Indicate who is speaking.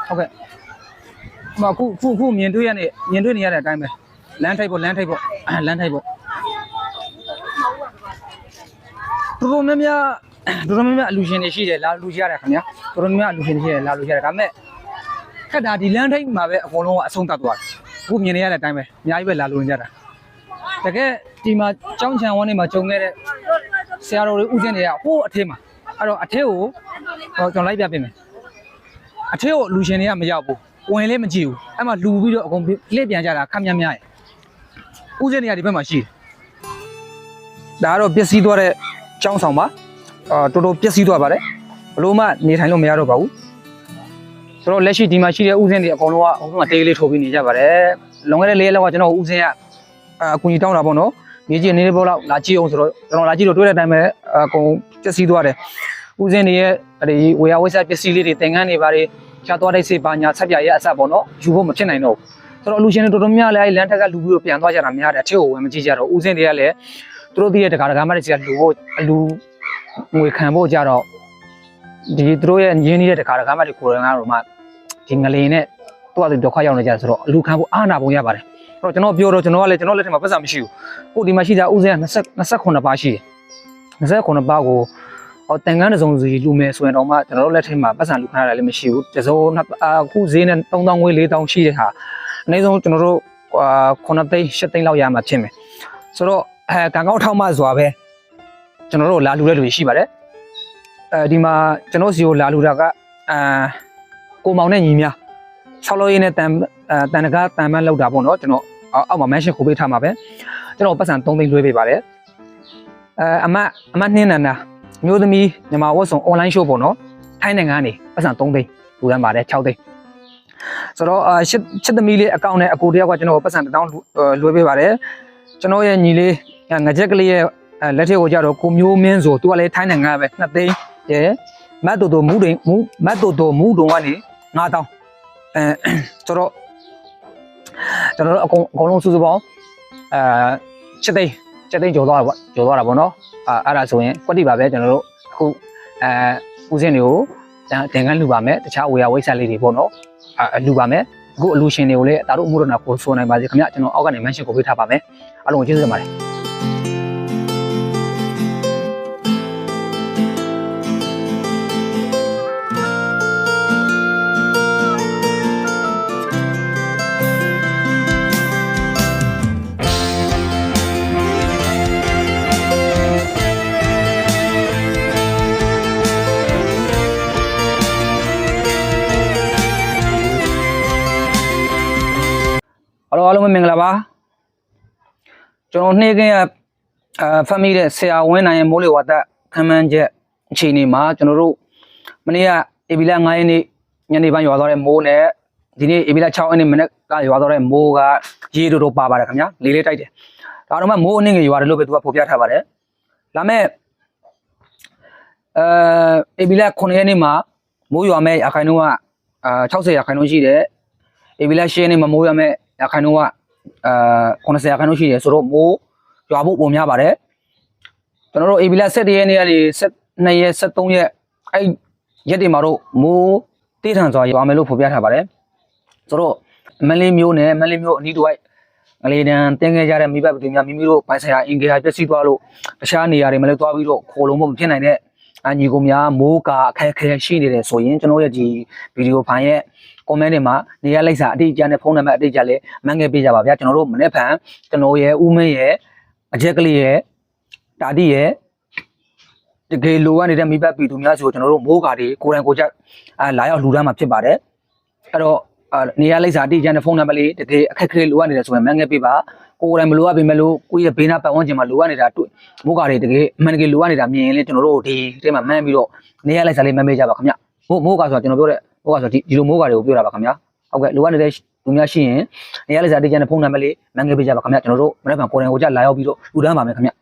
Speaker 1: ဟုတ်ကဲ့ခုမြင်တွေ့နေရတဲ့အတိုင်းပဲလမ်းထိုက်ပေါ့လမ်းထိုက်ပေါ့တော်တော်များများအလူရှင်တွေရှိတယ်လာလူရှိရတယ်ခင်ဗျာတော်တော်များများအလူရှင်တွေရှိတယ်လာလူရှိရတယ်ဒါပေမဲ့ခက်တာဒီလမ်းထိပ်မှာပဲအကုန်လုံးကအဆုံးသတ်သွားတယ်အခုမြင်နေရတဲ့အတိုင်းပဲအများကြီးပဲလာလူနေကြတာတကယ်ဒီမှာကျောင်းချံဝန်းတွေမှာဂျုံခဲ့တဲ့ဆရာတော်တွေဥစဉ်တွေကဟိုးအထက်မှာအဲ့တော့အထက်ကိုကျွန်တော်လိုက်ပြပေးမယ်အထက်ကိုလူရှင်တွေကမရောက်ဘူးဝင်လည်းမကြည့်ဘူးအဲ့မှာလူပြီးတော့အကုန်လှည့်ပြန်ကြတာခက်များများရယ်ဥစဉ်တွေကဒီဘက်မှာရှိတယ်ဒါကတော့ပျက်စီးသွားတဲ့ကျောင်းဆောင်ပါတော်တော်ပျက်စီးသွားပါတယ်ဘလို့မှနေထိုင်လို့မရတော့ပါဘူးဆိုတော့လက်ရှိဒီမှာရှိတဲ့ဥစဉ်တွေအကုန်လုံးကအုံဆုံးတေးလေးထိုးပြီးနေကြပါတယ်လွန်ခဲ့တဲ့၄ရက်လောက်ကကျွန်တော်ဥစဉ်ကအကူကြီးတောင်းတာပေါ့နော်မြေကြီးနေနေပေါ့လောက်လာကြည့်အောင်ဆိုတော့ကျွန်တော်လာကြည့်တော့တွေ့တဲ့အတိုင်းပဲအကုန်ပျက်စီးသွားတယ်ဥစဉ်တွေရဲ့ဒီဝေယဝိဆပစ္စည်းလေးတွေသင်္ကန်းတွေပါတယ်ချာသွားတဲ့စေပါညာဆက်ပြရဲ့အဆက်ပေါ့နော်ယူဖို့မဖြစ်နိုင်တော့ဘူးဆိုတော့အလူရှင်တွေတော်တော်များများလည်းလမ်းထက်ကလူပြီးတော့ပြန်သွားကြတာများတယ်အထက်ကိုဝင်မကြည့်ကြတော့ဥစဉ်တွေကလည်းသူတို့တည်းရဲ့တကာမတွေကလူဖို့အလူငွေခံဖို့ကြတော့ဒီသူတို့ရဲ့ရင်းနှီးတဲ့တကာမတွေကိုယ်ကတော့မှဒီငလင်နဲ့သူ့အတူဒုက္ခရောက်နေကြဆိုတော့အလူခံဖို့အားနာပုံရပါတယ်အဲ့တော့ကျွန်တော်ပြောတော့ကျွန်တော်ကလည်းကျွန်တော်လက်ထက်မှာပတ်စံမရှိဘူးကိုဒီမှာရှိတာဥစဉ်က29ပါးရှိတယ်29ပါးကိုတန်ကန်းတစ်စုံစီလူမယ်ဆိုရင်တော့မှကျွန်တော်တို့လက်ထက်မှာပတ်စံလူခံရတယ်လည်းမရှိဘူးတစုံအခုဈေးနဲ့3000ငွေ4000ရှိတဲ့ဟာအနည်းဆုံးကျွန်တော်တို့9သိန်း10သိန်းလောက်ရမှာဖြစ်မယ်ဆိုတော့ကံကောင်းထောက်မှစွာပဲကျွန်တော်တို့လာလူတဲ့လူရှိပါတယ်ဒီမှာကျွန်တော်စီကိုလာလူတာကကိုမောင်နဲ့ညီများ6လောက်ရင်းနဲ့တန်တကားတန်မန်းလောက်တာပေါ့နော်ကျွန်တော်အောက်မှာမန်းရှင်းခိုးပေးထားမှာပဲကျွန်တော်ပတ်စံ3သိန်းလွှဲပေးပါတယ်အမနှင်းနန္ဒာမျိုးသမီးမြန်မာဝတ်ဆောင် online show ပေါ့နော်ထိုင်းနိုင်ငံကနေပတ်စံ3သိန်းလူတန်းပါတယ်6သိန်းဆိုတော့ချစ်သမီးလေးအကောင့်နဲ့အကိုတယောက်ကကျွန်တော်ပတ်စံ1000လွှဲပေးပါတယ်ကျွန်တော်ရဲ့ညီလေးငကြက်ကလေးရဲ့လက်ထက်ကိုကြတော့ကိုမျိုးမင်းဆိုသူကလည်းထိုင်းနိုင်ငံပဲ2သိန်းကျဲမတ်တိုမူတုံကနေ9000ဆိုတော့ကျွန်တော်တို့အကုန်လုံးစုစုပေါင်း7သိန်းကျော်သွားတာပေါ့နော်အဲ့ဒါဆိုရင်ကွက်တိပါပဲကျွန်တော်တို့အခုဦးစင်းတွေကိုတင်ကန်းလူပါမယ်တခြားဝေယဝိဆာလေးတွေပေါ့နော်လူပါမယ်အခုအလူရှင်တွေကိုလည်းဒါတို့အမှုတော်နာကိုဆိုနိုင်ပါစေခင်ဗျကျွန်တော်အောက်ကနေမန်းရှင်းကိုပေးထားပါမယ်အားလုံးကိုကျေးဇူးတင်ပါတယ်အားလုံးမင်္ဂလာပါကျွန်တော်နေ့ကဖမ်းမိတဲ့ဆရာဝင်းနိုင်ရဲ့မိုးလေဝသခန့်မှန်းချက်အခြေအနေမှာကျွန်တော်တို့မနေ့ကဧပြီလ9ရက်နေ့ညနေပိုင်းရွာသွားတဲ့မိုးနဲ့ဒီနေ့ဧပြီလ6ရက်နေ့မနေ့ကရွာသွားတဲ့မိုးကရေတို့ပါပါတယ်ခင်ဗျာလေးတိုက်တယ်ဒါတော့မှမိုးအနည်းငယ်ရွာတယ်လို့ပဲသူကဖော်ပြထားပါတယ်ဒါမဲ့ဧပြီလ9ရက်နေ့မှာမိုးရွာမဲ့အခါနှုန်းက60ရာခိုင်နှုန်းရှိတယ်ဧပြီလ10ရက်နေ့မှာမိုးရွာမဲ့အခါနှုန်းက90ရာခိုင်နှုန်းရှိတယ်ဆိုတော့မိုးရွာဖို့ပုံများပါတယ်ကျွန်တော်တို့ဧပြီလ17ရက်နေ့ကနေ12ရက်13ရက်အဲ့ရက်တွေမှာတော့မိုးတေးထန်စွာရွာမယ်လို့ဖော်ပြထားပါတယ်ဆိုတော့မလေးမျိုးနဲ့မလေးမျိုးအနီးတစ်ဝိုက်ငလေးတန်းတင်းခဲ့ကြတဲ့မိဘပြည်သူများမိမိတို့ပိုင်ဆိုင်ရာအင်္ဂါပျက်စီးသွားလို့တခြားနေရာတွေမှာလည်းသွားပြီးတော့ခိုးလုံးဖို့မဖြစ်နိုင်တဲ့အညီကိုများမိုးကာအခက်အခဲရှိနေတယ်ဆိုရင်ကျွန်တော်ရဲ့ဒီဗီဒီယိုဖိုင်ရဲ့comment တွေမှာနေရာလိုက်စာအတိအကျနဲ့ဖုန်းနံပါတ်အတိအကျလေးမှန်းခဲ့ပေးကြပါဗျာကျွန်တော်တို့မနေ့ဖန်ကျွန်တော်ရဲ့ဦးမင်းရဲ့အချက်ကလေးရဲ့တာတိရဲ့တကယ်လိုအပ်နေတဲ့မိဘပြည်သူများဆိုကျွန်တော်တို့မိုးကာတွေကိုယ်တိုင်ကိုယ်ကျလာရောက်လှူဒါန်းမှာဖြစ်ပါတယ်အဲ့တော့နေရာလိုက်စာအတိအကျနဲ့ဖုန်းနံပါတ်လေးတကယ်အခက်အခဲလိုအပ်နေတယ်ဆိုရင်မှန်းခဲ့ပေးပါကိုယ်တိုင်မလိုအပ်ပေမဲ့လို့ကိုယ့်ရဲ့ဘေးနားပတ်ဝန်းကျင်မှာလိုအပ်နေတာမိုးကာတွေတကယ်အမှန်တကယ်လိုအပ်နေတာမြင်ရင်လေကျွန်တော်တို့ဒီထဲမှာမှန်းပြီးတော့နေရာလိုက်စာလေးမှန်းပေးကြပါခင်ဗျမိုးကာဆိုကျွန်တော်ပြောတဲ့မိုးကာဆိုဒီလိုမိုးကာတွေကိုပြောတာပါခင်ဗျာဟုတ်ကဲ့လိုအပ်နေတဲ့လူများရှိရင်နေရာလိုက်စာအတိအကျနဲ့ဖုန်းနံပါတ်လေးမှန်းခဲ့ပေးကြပါခင်ဗျာကျွန်တော်တို့မနေ့ကကိုယ်တိုင်ကိုကြလာရောက်ပြီးတော့လှူဒါန်းပါမယ်ခင်ဗျာ